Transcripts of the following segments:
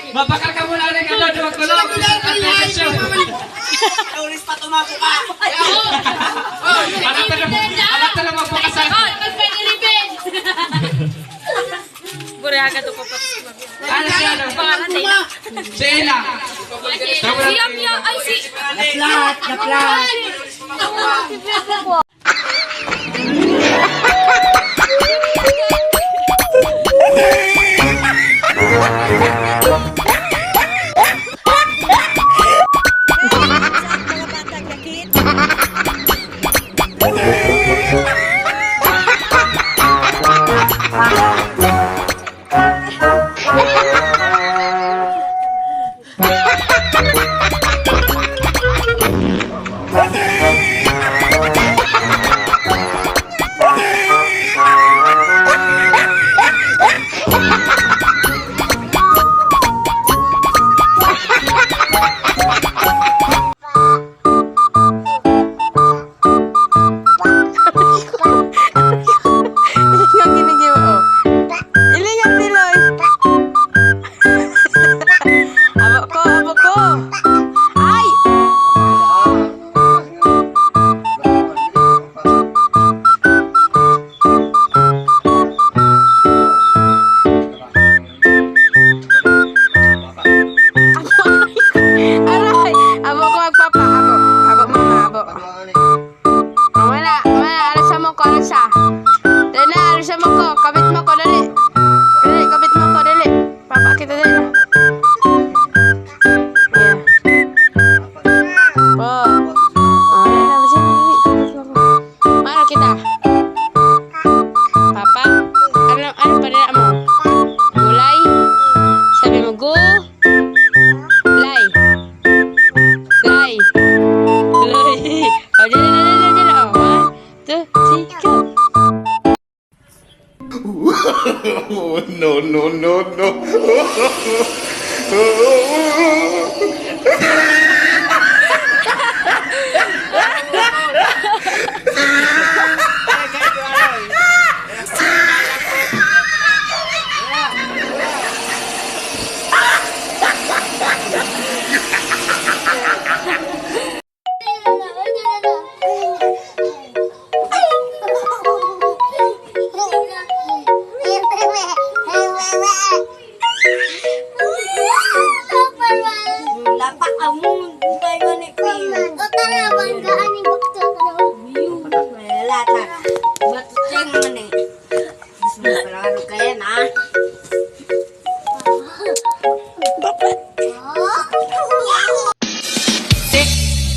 Mabakar ka muna ulit ito. Duwag ko lang. Ulis pa tumako ka. Anak na magpakasan. Buraga to po pa. Ano siya? Pangalan nila. Si Ina. Siya niya. Ay, si... Naplat.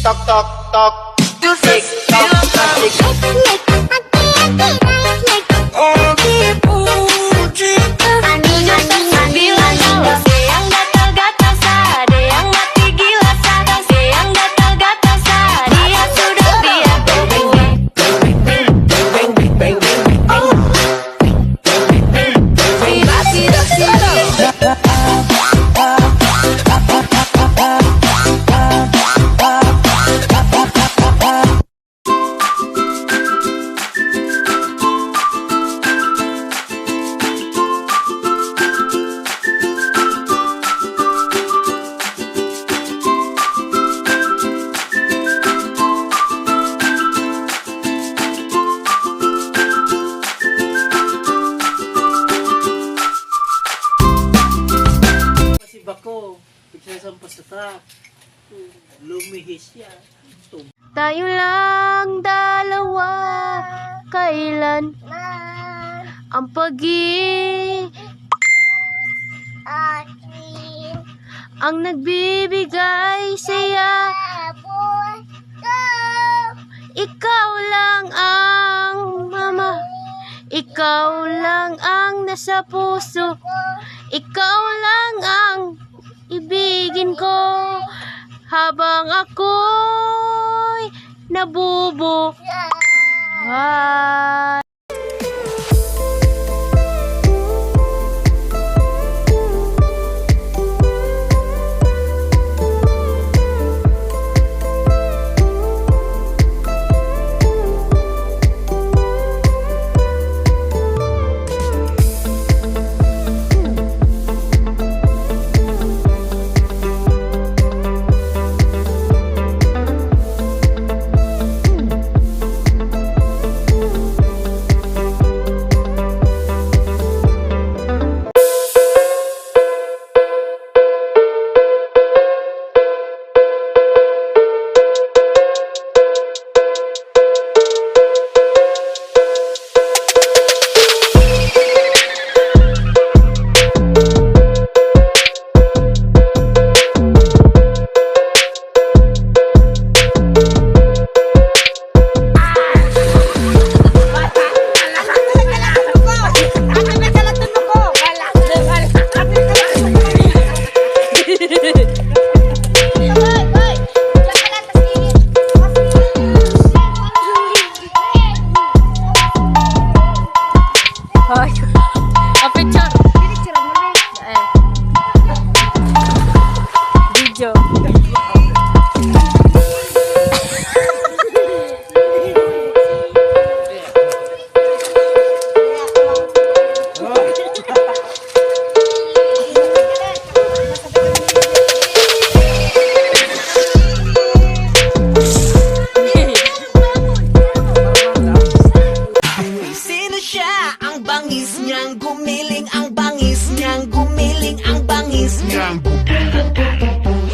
Tok tok tok. Tik tok tok tik. Lumihis siya. Tayo lang dalawa, kailan ang ang nagbibigay saya. Ikaw lang ang mama, ikaw lang ang nasa puso, ikaw lang ang ibigin ko habang ako'y nabubuhay. ang bangis niyang gumiling, ang bangis niyang gumiling, ang bangis niyang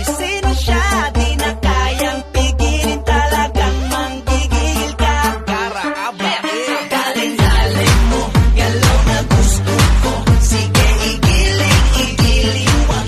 sino siya, di na kayang pigilin, talagang manggigil ka. Galing-galing mo, galaw na gusto ko, sige igiling, wag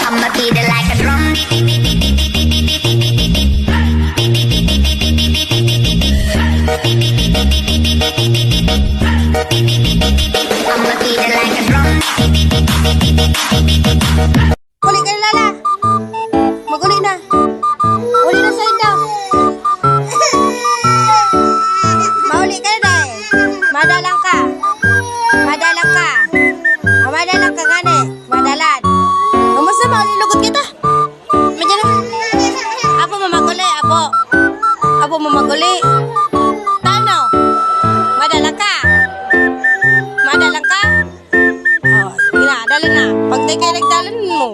I'ma beat it like a drum. I'ma beat it like a drum. Uli ka na, Lala. Mag-uli na. Uli na sa inyo. Mauli ka na, Day. Madalang ka. Madalang ka. Madalang ka gani. Madalan. Kamusta maulilugod kita? Medyo na. Apo mamaguli, apo. Apo mamaguli. Tano? Madalang ka. Madalang ka? Oh, yun na, dalan na. Pag di kayo nagdalan mo.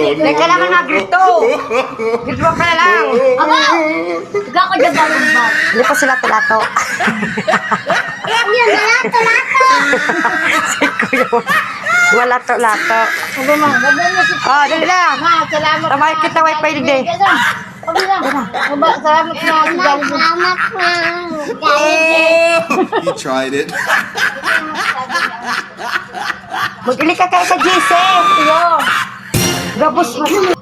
Hindi ka naman mag-grito. Grito ka na lang. Aba! Tiga ko dyan daw ba? Hindi pa sila tulato. Yan, lato-lato! Wala to-lato. Aba ma, gabay mo si Oh, dali na. Ma, salamat. Tamay kita wifi digdi. Aba na. Aba, salamat na. Salamat na. He tried it. Mag-ili ka kayo sa GC. Iyo. Gabos mo.